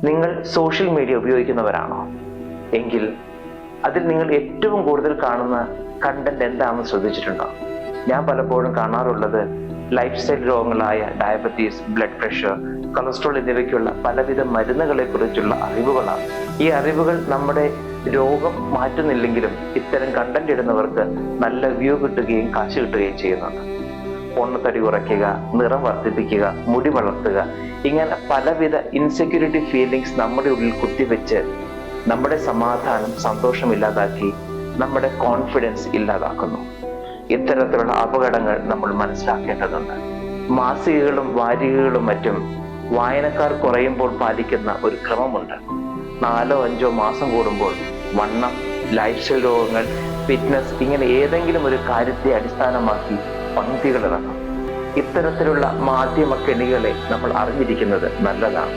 നിങ്ങൾ social media ഉപയോഗിക്കുന്നവരാണോ? എങ്കിൽ അതിൽ നിങ്ങൾ ഏറ്റവും കൂടുതൽ കാണുന്ന കണ്ടന്റ് എന്താണെന്ന് ശ്രദ്ധിച്ചിട്ടുണ്ടോ? ഞാൻ പലപ്പോഴും കാണാറുള്ളത് ലൈഫ് സ്റ്റൈൽ രോഗങ്ങളായ ഡയബറ്റീസ്, ബ്ലഡ് പ്രഷർ, കൊളസ്ട്രോൾ എന്നിവയ്ക്കുള്ള പലവിധ മരുന്നുകളെ കുറിച്ചുള്ള അറിവുകളാണ്. ഈ അറിവുകൾ നമ്മുടെ രോഗം മാറ്റുന്നില്ലെങ്കിലും ഇത്തരം കണ്ടന്റ് ഇടുന്നവർക്ക് നല്ല വ്യൂ കിട്ടുകയും കാശ് കിട്ടുകയും ചെയ്യുന്നുണ്ട്. പൊണ്ണത്തടി കുറയ്ക്കുക, നിറം വർദ്ധിപ്പിക്കുക, മുടി വളർത്തുക, ഇങ്ങനെ പലവിധ ഇൻസെക്യൂരിറ്റി ഫീലിങ്സ് നമ്മുടെ ഉള്ളിൽ കുത്തിവെച്ച് നമ്മുടെ സമാധാനം, സന്തോഷം ഇല്ലാതാക്കി നമ്മുടെ കോൺഫിഡൻസ് ഇല്ലാതാക്കുന്നു. ഇത്തരത്തിലുള്ള അപകടങ്ങൾ നമ്മൾ മനസ്സിലാക്കേണ്ടതുണ്ട്. മാസികകളും വാരികകളും മറ്റും വായനക്കാർ കുറയുമ്പോൾ പാലിക്കുന്ന ഒരു ക്രമമുണ്ട്. 4-5 മാസം കൂടുമ്പോൾ വണ്ണം, ലൈഫ് സ്റ്റൈൽ രോഗങ്ങൾ, ഫിറ്റ്നസ്, ഇങ്ങനെ ഏതെങ്കിലും ഒരു കാര്യത്തെ അടിസ്ഥാനമാക്കി പങ്ക്തികൾ ഇറങ്ങും. ഇത്തരത്തിലുള്ള മാധ്യമ കെണികളെ നമ്മൾ അറിഞ്ഞിരിക്കുന്നത് നല്ലതാണ്.